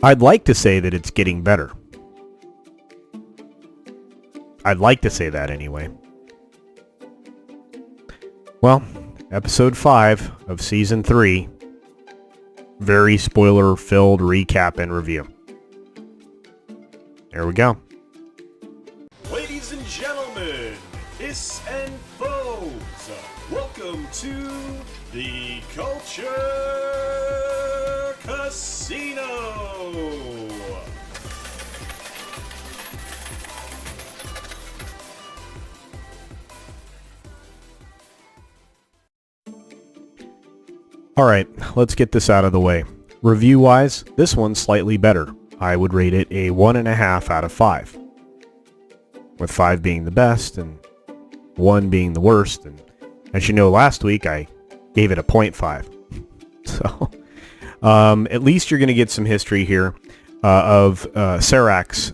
I'd like to say that it's getting better. I'd like to say that anyway. Well, episode 5 of season 3. Very spoiler-filled recap and review. There we go. Ladies and gentlemen, hiss and foes, welcome to the Culture Casino! Alright, let's get this out of the way. Review-wise, this one's slightly better. I would rate it a 1.5 out of 5. With 5 being the best and 1 being the worst. And as you know, last week I gave it a 0.5. So, at least you're going to get some history here of Serac's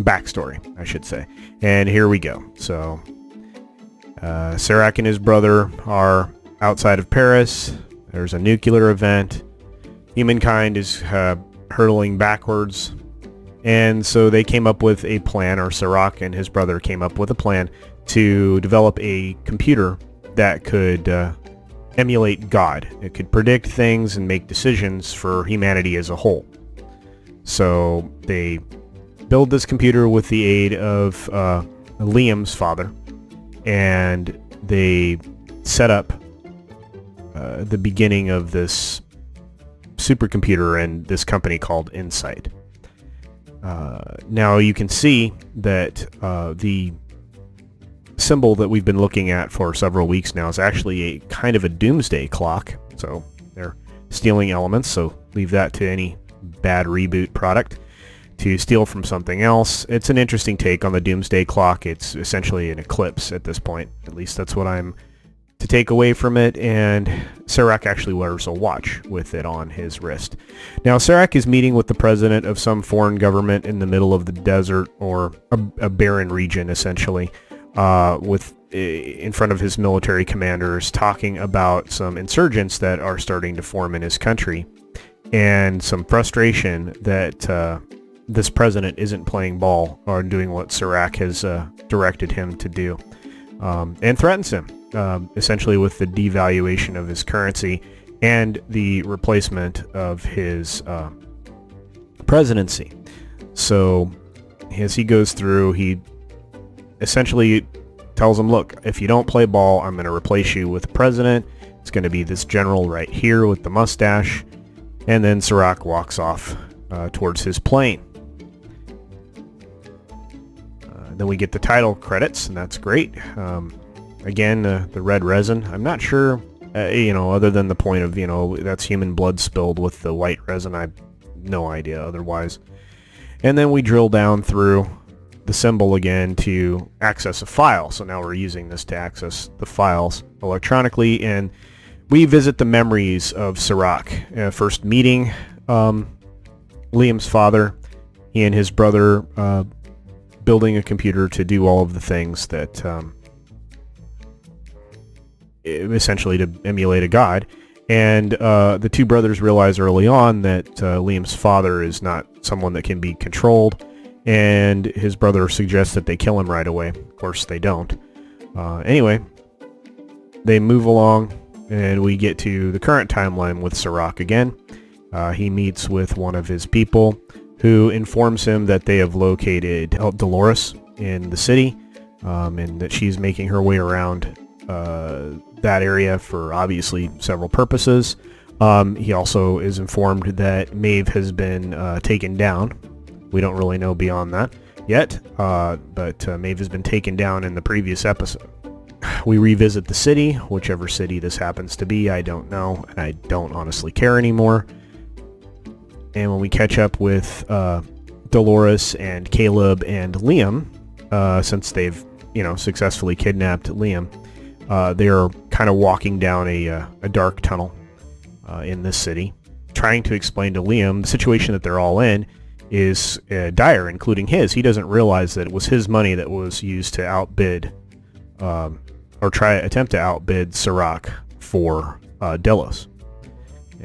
backstory, I should say. And here we go. So, Serac and his brother are outside of Paris. There's a nuclear event. Humankind is hurtling backwards. And so they came up with a plan, or Serac and his brother came up with a plan to develop a computer that could emulate God. It could predict things and make decisions for humanity as a whole. So they build this computer with the aid of Liam's father, and they set up the beginning of this supercomputer and this company called Insight. Now you can see that the symbol that we've been looking at for several weeks now is actually a kind of a doomsday clock. So they're stealing elements, so leave that to any bad reboot product to steal from something else. It's an interesting take on the doomsday clock. It's essentially an eclipse at this point. At least that's what I'm to take away from it, and Serac actually wears a watch with it on his wrist. Now, Serac is meeting with the president of some foreign government in the middle of the desert, or a barren region, essentially, in front of his military commanders, talking about some insurgents that are starting to form in his country, and some frustration that this president isn't playing ball or doing what Serac has directed him to do, and threatens him. Essentially with the devaluation of his currency and the replacement of his presidency. So as he goes through, he essentially tells him, look, if you don't play ball, I'm going to replace you with the president. It's going to be this general right here with the mustache. And then Serac walks off towards his plane. Then we get the title credits, and that's great. Again, the red resin. I'm not sure, other than the point of, that's human blood spilled with the white resin. I have no idea otherwise. And then we drill down through the symbol again to access a file. So now we're using this to access the files electronically, and we visit the memories of Serac. First meeting Liam's father, he and his brother building a computer to do all of the things that essentially to emulate a god, and the two brothers realize early on that Liam's father is not someone that can be controlled, and his brother suggests that they kill him right away. Of course they don't. Anyway, they move along, and we get to the current timeline with Serac again. He meets with one of his people who informs him that they have located Dolores in the city, and that she's making her way around that area for obviously several purposes. He also is informed that Maeve has been taken down. We don't really know beyond that yet, but Maeve has been taken down in the previous episode. We revisit the city, whichever city this happens to be, I don't know, and I don't honestly care anymore. And when we catch up with Dolores and Caleb and Liam, since they've successfully kidnapped Liam, they're kind of walking down a dark tunnel in this city, trying to explain to Liam the situation that they're all in is dire, including his. He doesn't realize that it was his money that was used to outbid, attempt to outbid Serac for Delos.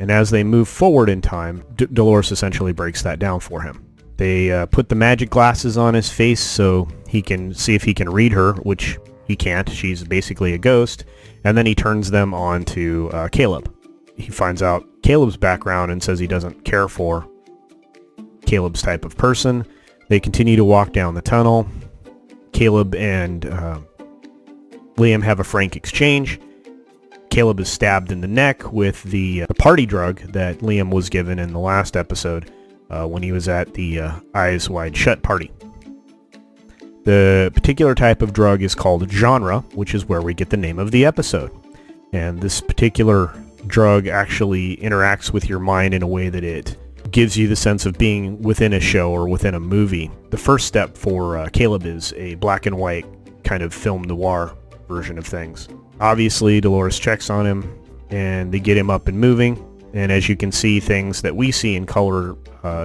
And as they move forward in time, Dolores essentially breaks that down for him. They put the magic glasses on his face so he can see if he can read her, which he can't. She's basically a ghost. And then he turns them on to Caleb. He finds out Caleb's background and says he doesn't care for Caleb's type of person. They continue to walk down the tunnel. Caleb and Liam have a frank exchange. Caleb is stabbed in the neck with the party drug that Liam was given in the last episode when he was at the Eyes Wide Shut party. The particular type of drug is called genre, which is where we get the name of the episode. And this particular drug actually interacts with your mind in a way that it gives you the sense of being within a show or within a movie. The first step for Caleb is a black and white kind of film noir version of things. Obviously, Dolores checks on him, and they get him up and moving. And as you can see, things that we see in color,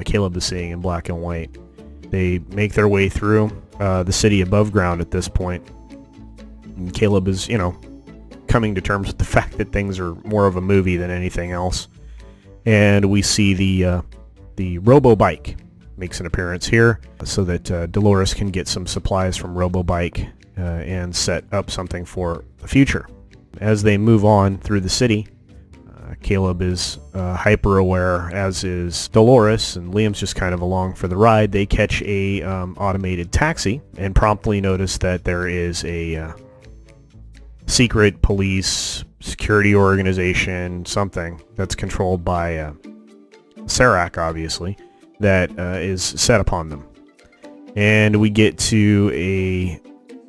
Caleb is seeing in black and white. They make their way through the city above ground at this point. And Caleb is, coming to terms with the fact that things are more of a movie than anything else. And we see the robo-bike makes an appearance here so that Dolores can get some supplies from robo-bike and set up something for the future. As they move on through the city, Caleb is hyper aware, as is Dolores, and Liam's just kind of along for the ride. They catch a automated taxi and promptly notice that there is a secret police security organization, something that's controlled by Serac, obviously, that is set upon them. And we get to a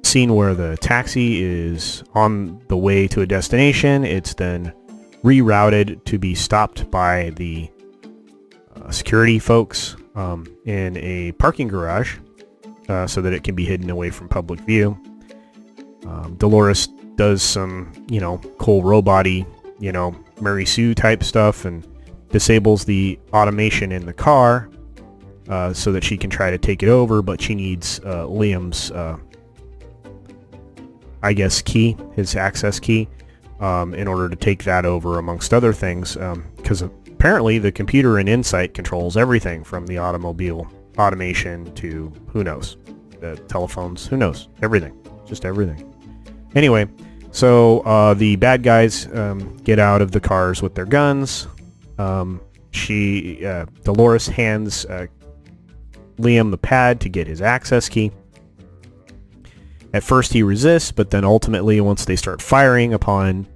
scene where the taxi is on the way to a destination. It's then rerouted to be stopped by the security folks in a parking garage so that it can be hidden away from public view. Dolores does some, cool robot-y, Mary Sue type stuff and disables the automation in the car so that she can try to take it over, but she needs Liam's key, his access key, in order to take that over, amongst other things, because apparently the computer in Insight controls everything from the automobile automation to, who knows, the telephones, who knows, everything, just everything. Anyway, so the bad guys get out of the cars with their guns. Dolores hands Liam the pad to get his access key. At first he resists, but then ultimately once they start firing upon,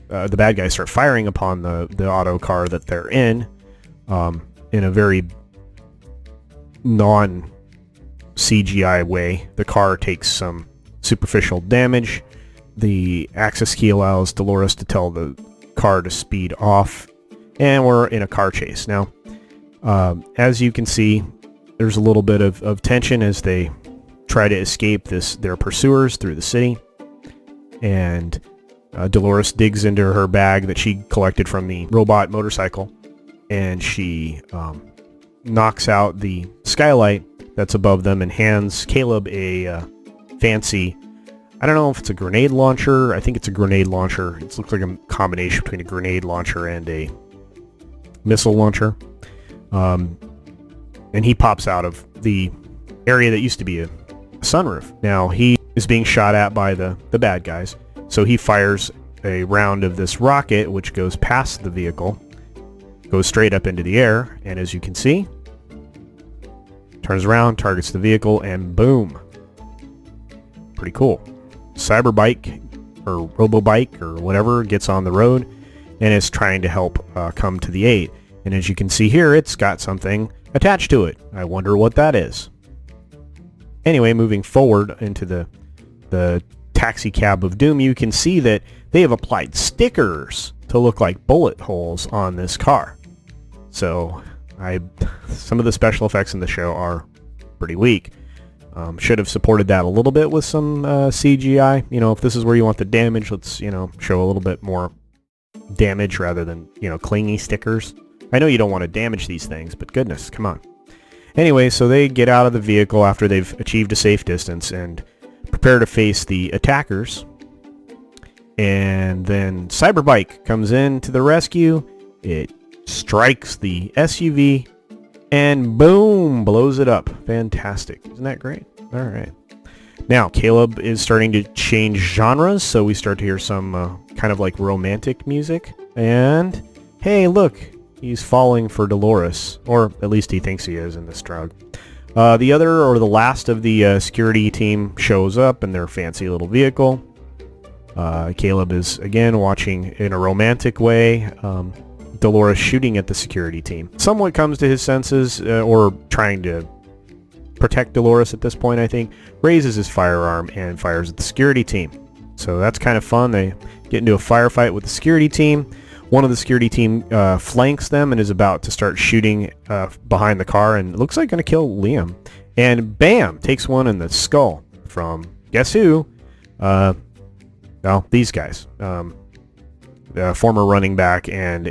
the bad guys start firing upon the auto car that they're in a very non-CGI way. The car takes some superficial damage. The access key allows Dolores to tell the car to speed off, and we're in a car chase. Now, as you can see, there's a little bit of tension as they try to escape their pursuers through the city, and Dolores digs into her bag that she collected from the robot motorcycle, and she knocks out the skylight that's above them and hands Caleb a fancy, I don't know if it's a grenade launcher. I think it's a grenade launcher. It looks like a combination between a grenade launcher and a missile launcher. And he pops out of the area that used to be a sunroof. Now he is being shot at by the bad guys, so he fires a round of this rocket which goes past the vehicle, goes straight up into the air, and as you can see, turns around, targets the vehicle, and boom. Pretty cool. Cyberbike or Robobike or whatever gets on the road and is trying to help come to the aid. And as you can see here, it's got something attached to it. I wonder what that is. Anyway, moving forward into the taxi cab of doom, you can see that they have applied stickers to look like bullet holes on this car. So some of the special effects in the show are pretty weak. Should have supported that a little bit with some CGI. If this is where you want the damage, let's show a little bit more damage rather than clingy stickers. I know you don't want to damage these things, but goodness, come on. Anyway, so they get out of the vehicle after they've achieved a safe distance and prepare to face the attackers. And then Cyberbike comes in to the rescue. It strikes the SUV, and boom, blows it up. Fantastic. Isn't that great? All right. Now, Caleb is starting to change genres, so we start to hear some kind of like romantic music. And, hey, look, he's falling for Dolores, or at least he thinks he is in this drug. The last of the security team shows up in their fancy little vehicle. Caleb is, again, watching in a romantic way. Dolores shooting at the security team. Somewhat comes to his senses, or trying to protect Dolores at this point, I think, raises his firearm and fires at the security team. So that's kind of fun. They get into a firefight with the security team. One of the security team flanks them and is about to start shooting behind the car, and looks like going to kill Liam. And bam, takes one in the skull from, guess who? Well, these guys. A former running back and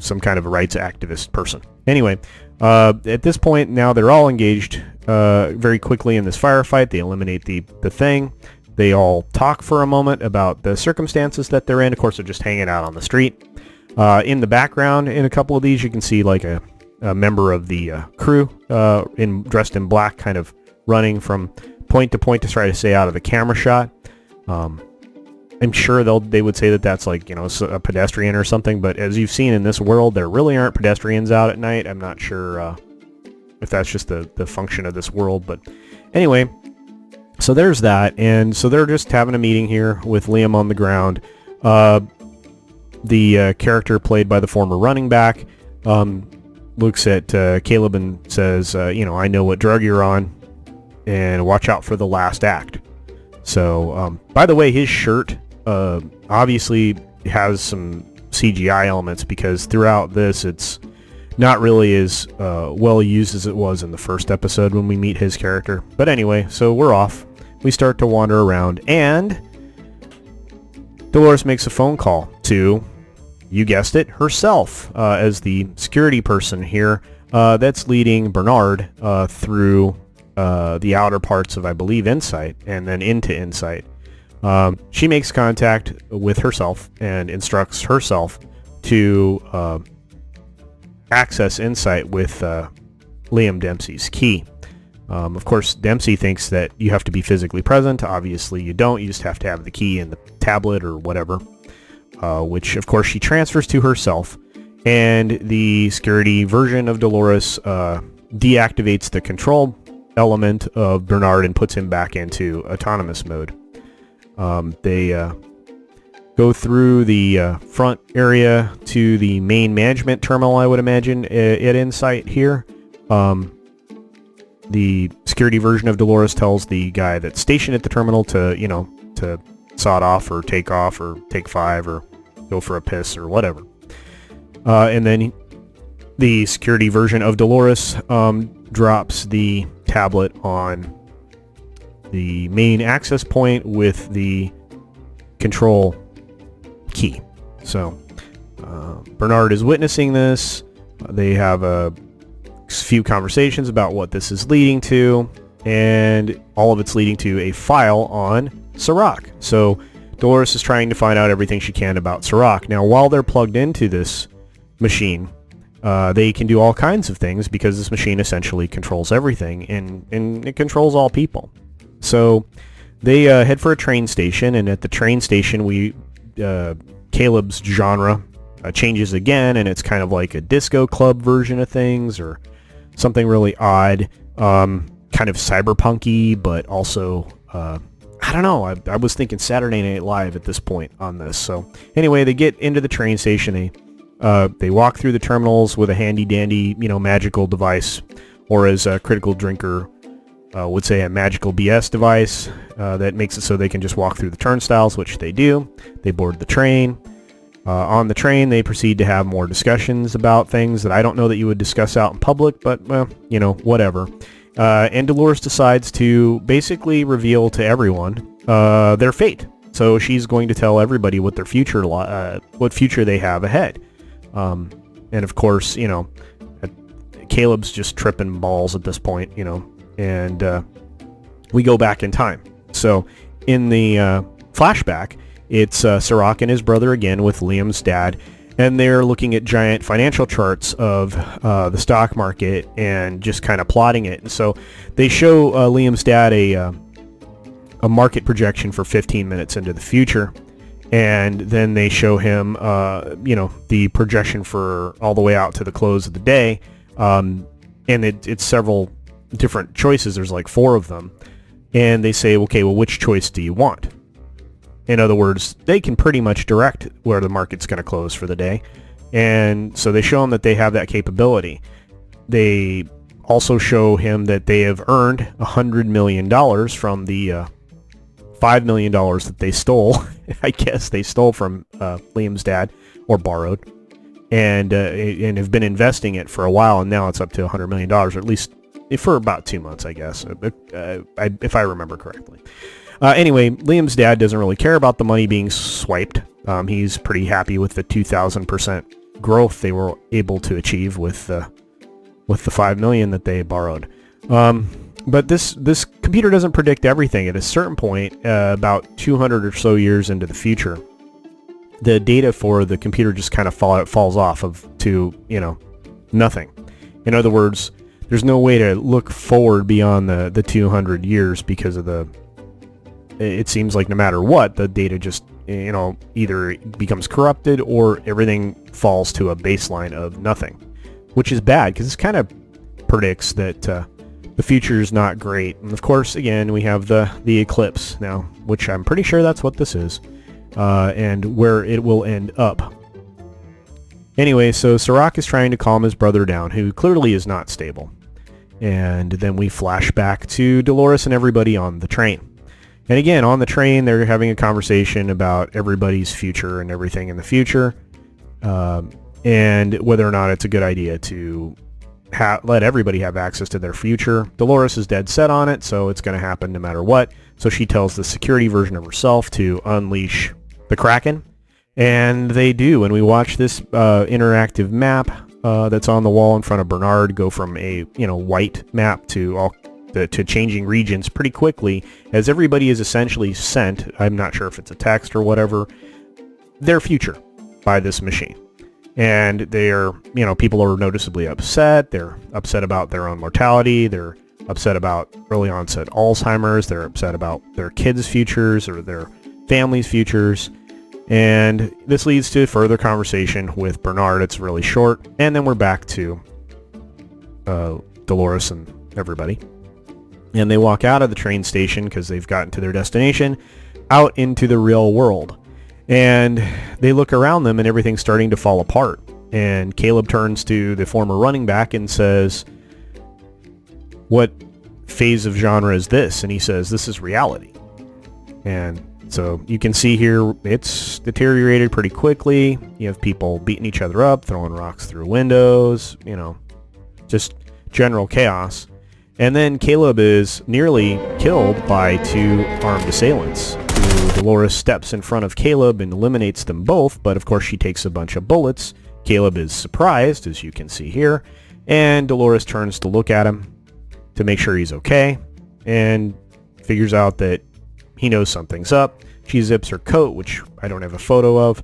some kind of a rights activist person. Anyway, at this point, now they're all engaged very quickly in this firefight. They eliminate the thing. They all talk for a moment about the circumstances that they're in. Of course, they're just hanging out on the street. In the background, in a couple of these, you can see like a member of the crew dressed in black, kind of running from point to point to try to stay out of the camera shot. I'm sure they would say that that's like, a pedestrian or something, but as you've seen in this world, there really aren't pedestrians out at night. I'm not sure if that's just the function of this world, but anyway, so there's that, and so they're just having a meeting here with Liam on the ground. The character played by the former running back looks at Caleb and says, I know what drug you're on, and watch out for the last act. So, by the way, his shirt obviously has some CGI elements, because throughout this it's not really as well used as it was in the first episode when we meet his character. But anyway, so we're off. We start to wander around, and Dolores makes a phone call to, you guessed it, herself, as the security person here that's leading Bernard through the outer parts of, I believe, Insight, and then into Insight. She makes contact with herself and instructs herself to access Insight with Liam Dempsey's key. Of course, Dempsey thinks that you have to be physically present. Obviously, you don't. You just have to have the key in the tablet or whatever, which, of course, she transfers to herself. And the security version of Dolores deactivates the control element of Bernard and puts him back into autonomous mode. They go through the front area to the main management terminal, I would imagine, at Insight here. The security version of Dolores tells the guy that's stationed at the terminal to, to sod off or take 5 or go for a piss or whatever. And then the security version of Dolores drops the tablet on the main access point with the control key. So Bernard is witnessing this. They have a few conversations about what this is leading to, and all of it's leading to a file on Sirach. So Dolores is trying to find out everything she can about Sirach. Now, while they're plugged into this machine, they can do all kinds of things, because this machine essentially controls everything, and it controls all people. So they head for a train station, and at the train station, Caleb's genre changes again, and it's kind of like a disco club version of things, or something really odd, kind of cyberpunky, but also, I don't know, I was thinking Saturday Night Live at this point on this. So anyway, they get into the train station, they walk through the terminals with a handy-dandy, magical device, or as a Critical Drinker would say, a magical BS device that makes it so they can just walk through the turnstiles, which they do. They board the train. On the train, they proceed to have more discussions about things that I don't know that you would discuss out in public, but, well, whatever. And Dolores decides to basically reveal to everyone their fate. So she's going to tell everybody what their future, what future they have ahead. And of course, Caleb's just tripping balls at this point, and we go back in time. So in the flashback, It's Serac and his brother again with Liam's dad, and they're looking at giant financial charts of the stock market and just kind of plotting it. And so they show Liam's dad a market projection for 15 minutes into the future, and then they show him the projection for all the way out to the close of the day, and it's several different choices. There's like 4 of them, and they say, okay, well, which choice do you want? In other words, they can pretty much direct where the market's going to close for the day. And so they show him that they have that capability. They also show him that they have earned $100 million from the $5 million that they stole. I guess they stole from Liam's dad, or borrowed, and have been investing it for a while, and now it's up to $100 million, or at least for about 2 months, I guess, if I remember correctly. Anyway, Liam's dad doesn't really care about the money being swiped. He's pretty happy with the 2,000% growth they were able to achieve with the $5 million that they borrowed. But this computer doesn't predict everything. At a certain point, about 200 or so years into the future, the data for the computer just kind of falls off to nothing. In other words, there's no way to look forward beyond the 200 years because of it seems like no matter what, the data just either becomes corrupted or everything falls to a baseline of nothing, which is bad because this kind of predicts that the future is not great. And of course, again, we have the eclipse now, which I'm pretty sure that's what this is, and where it will end up. Anyway, so Serac is trying to calm his brother down, who clearly is not stable. And then we flash back to Dolores and everybody on the train. And again, on the train, they're having a conversation about everybody's future and everything in the future, and whether or not it's a good idea to let everybody have access to their future. Dolores is dead set on it, so it's going to happen no matter what. So she tells the security version of herself to unleash the Kraken, and they do. And we watch this interactive map that's on the wall in front of Bernard go from a white map to changing regions pretty quickly, as everybody is essentially sent, I'm not sure if it's a text or whatever, their future by this machine. And they're, people are noticeably upset. They're upset about their own mortality. They're upset about early onset Alzheimer's. They're upset about their kids' futures or their family's futures. And this leads to further conversation with Bernard. It's really short. And then we're back to Dolores and everybody. And they walk out of the train station because they've gotten to their destination, out into the real world. And they look around them and everything's starting to fall apart. And Caleb turns to the former running back and says, "What phase of genre is this?" And he says, "This is reality." And so you can see here it's deteriorated pretty quickly. You have people beating each other up, throwing rocks through windows, just general chaos. And then Caleb is nearly killed by 2 armed assailants. Dolores steps in front of Caleb and eliminates them both, but of course she takes a bunch of bullets. Caleb is surprised, as you can see here, and Dolores turns to look at him to make sure he's okay, and figures out that he knows something's up. She zips her coat, which I don't have a photo of,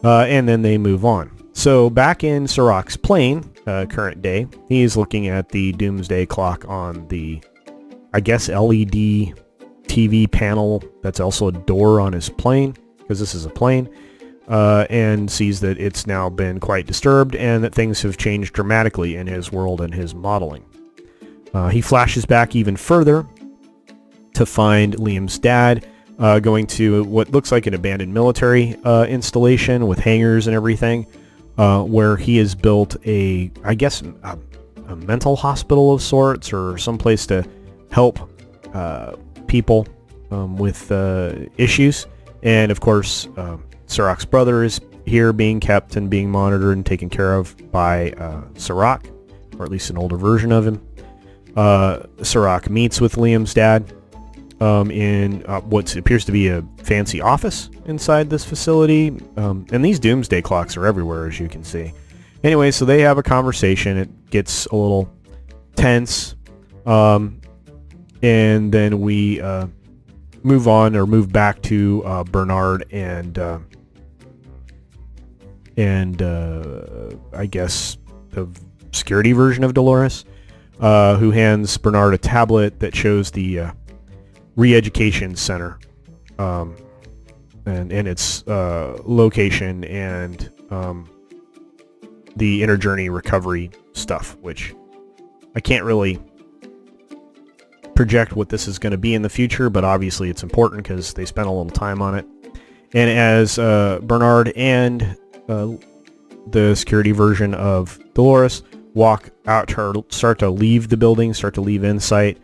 and then they move on. So back in Serac's plane, current day, he's looking at the doomsday clock on the, I guess, LED TV panel that's also a door on his plane, because this is a plane, and sees that it's now been quite disturbed and that things have changed dramatically in his world and his modeling. He flashes back even further to find Liam's dad going to what looks like an abandoned military installation with hangars and everything, where he has built a mental hospital of sorts, or some place to help people with issues. And of course, Serac's brother is here being kept and being monitored and taken care of by Serac, or at least an older version of him. Serac meets with Liam's dad in what appears to be a fancy office inside this facility. And these doomsday clocks are everywhere, as you can see. Anyway, so they have a conversation. It gets a little tense. And then we move on or move back to Bernard and I guess the security version of Dolores, who hands Bernard a tablet that shows the re-education center and its location and the inner journey recovery stuff, which I can't really project what this is going to be in the future, but obviously it's important because they spent a little time on it. And as Bernard and the security version of Dolores walk out to start to leave the building, start to leave Insight,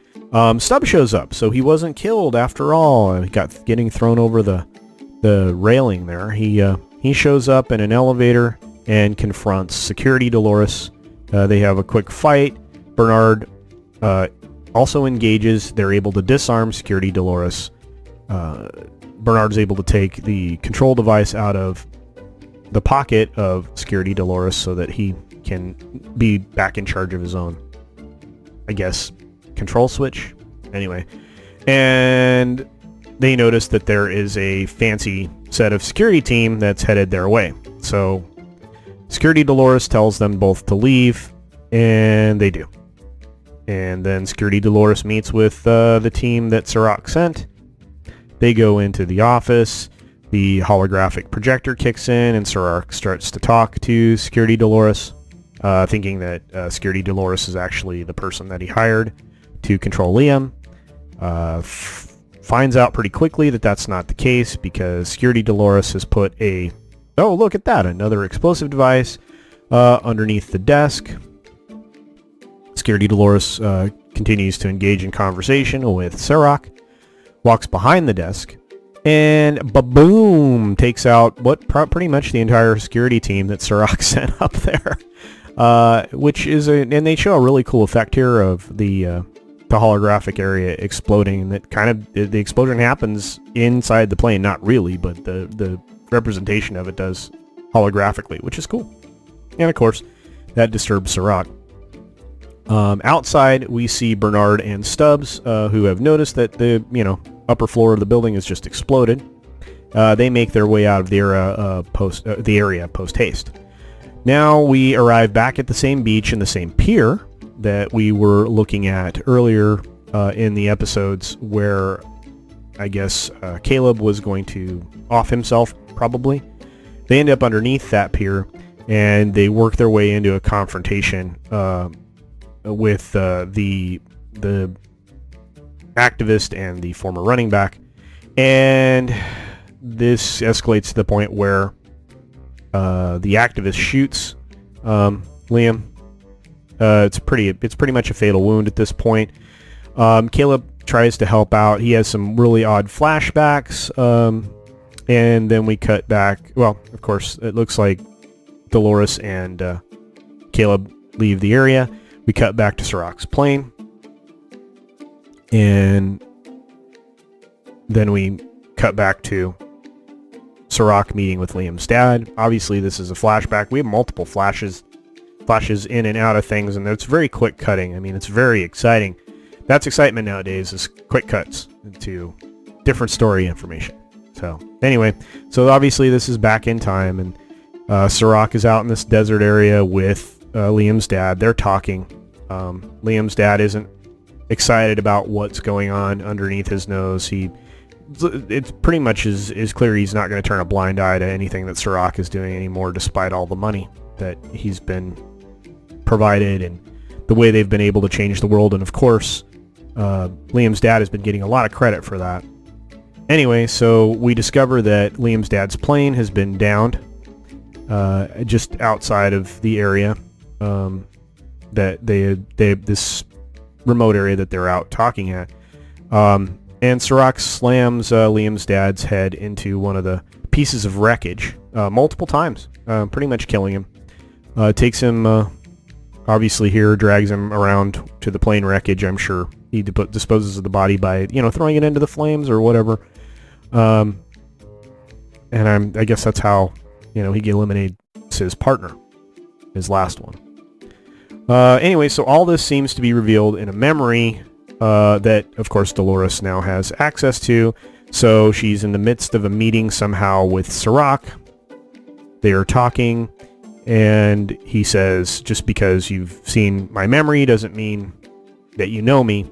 Stubb shows up. So he wasn't killed after all. He got getting thrown over the railing there. He shows up in an elevator and confronts security Dolores. They have a quick fight. Bernard also engages. They're able to disarm security Dolores. Bernard's able to take the control device out of the pocket of security Dolores so that he can be back in charge of his own, I guess, control switch. Anyway, and they notice that there is a fancy set of security team that's headed their way. So security Dolores tells them both to leave, and they do. And then security Dolores meets with the team that Serac sent. They go into the office. The holographic projector kicks in, and Serac starts to talk to security Dolores, thinking that security Dolores is actually the person that he hired to control Liam. Finds out pretty quickly that that's not the case because security Dolores has put oh, look at that, another explosive device underneath the desk. Security Dolores continues to engage in conversation with Serac, walks behind the desk, and ba-boom, takes out pretty much the entire security team that Serac sent up there. Which is and they show a really cool effect here of the holographic area exploding. That kind of, the explosion happens inside the plane, not really, but the representation of it does holographically, which is cool. And of course, that disturbs Serac. Outside, we see Bernard and Stubbs, who have noticed that the upper floor of the building has just exploded. They make their way out of the area post haste. Now we arrive back at the same beach and the same pier that we were looking at earlier in the episodes, where I guess Caleb was going to off himself, probably. They end up underneath that pier, and they work their way into a confrontation with the activist and the former running back, and this escalates to the point where the activist shoots Liam. It's pretty much a fatal wound at this point. Caleb tries to help out. He has some really odd flashbacks, and then we cut back. Well, of course, it looks like Dolores and Caleb leave the area. We cut back to Serac's plane, and then we cut back to Serac meeting with Liam's dad. Obviously, this is a flashback. We have multiple flashes in and out of things, and it's very quick cutting. I mean, it's very exciting. That's excitement nowadays, is quick cuts into different story information. So anyway, so obviously this is back in time, and Serac is out in this desert area with Liam's dad. They're talking. Liam's dad isn't excited about what's going on underneath his nose. It's pretty much is clear he's not going to turn a blind eye to anything that Serac is doing anymore, despite all the money that he's been provided and the way they've been able to change the world. And of course, Liam's dad has been getting a lot of credit for that. Anyway, so we discover that Liam's dad's plane has been downed just outside of the area that this remote area that they're out talking at. And Serac slams Liam's dad's head into one of the pieces of wreckage multiple times, pretty much killing him. Takes him, obviously here, drags him around to the plane wreckage. I'm sure he disposes of the body by, throwing it into the flames or whatever. And I guess that's how, he eliminates his partner, his last one. Anyway, so all this seems to be revealed in a memory that, of course, Dolores now has access to. So she's in the midst of a meeting somehow with Sirach. They are talking, and he says, just because you've seen my memory doesn't mean that you know me.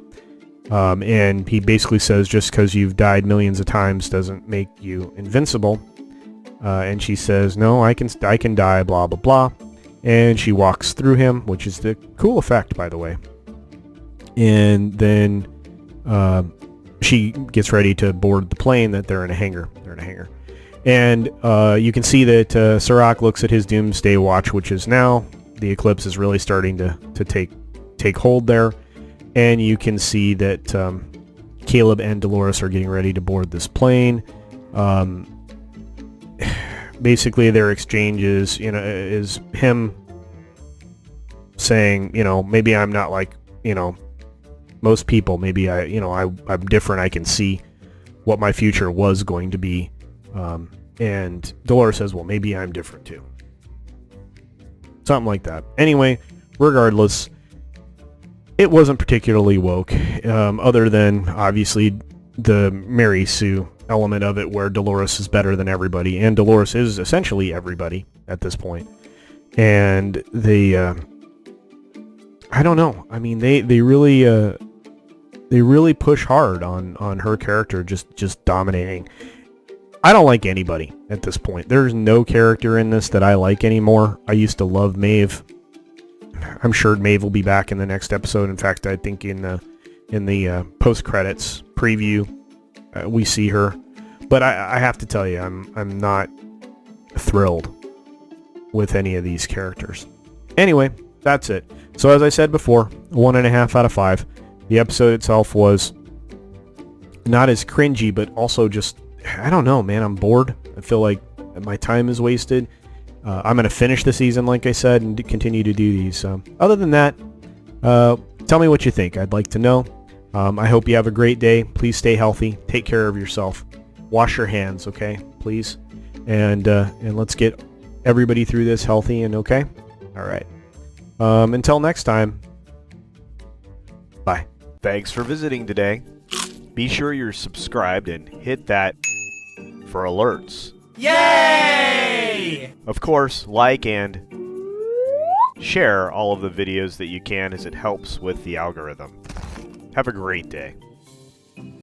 And he basically says, just because you've died millions of times doesn't make you invincible. And she says, no, I can die, blah, blah, blah. And she walks through him, which is the cool effect, by the way. And then she gets ready to board the plane that they're in a hangar. And you can see that Sirach looks at his doomsday watch, which is now the eclipse is really starting to take hold there. And you can see that Caleb and Dolores are getting ready to board this plane. Basically, their exchange is him saying, maybe I'm not like, most people. Maybe I'm different. I can see what my future was going to be. And Dolores says, well, maybe I'm different too. Something like that. Anyway, regardless, it wasn't particularly woke, other than obviously the Mary Sue element of it, where Dolores is better than everybody, and Dolores is essentially everybody at this point. And they, I don't know. I mean, they really push hard on her character just dominating. I don't like anybody at this point. There's no character in this that I like anymore. I used to love Maeve. I'm sure Maeve will be back in the next episode. In fact, I think in the post-credits preview, we see her. But I have to tell you, I'm not thrilled with any of these characters. Anyway, that's it. So as I said before, 1.5 out of 5. The episode itself was not as cringy, but also just, I don't know, man. I'm bored. I feel like my time is wasted. I'm going to finish the season, like I said, and continue to do these. Other than that, tell me what you think. I'd like to know. I hope you have a great day. Please stay healthy. Take care of yourself. Wash your hands, okay? Please. And let's get everybody through this healthy and okay? All right. Until next time, bye. Thanks for visiting today. Be sure you're subscribed and hit that for alerts. Yay! Of course, like and share all of the videos that you can, as it helps with the algorithm. Have a great day.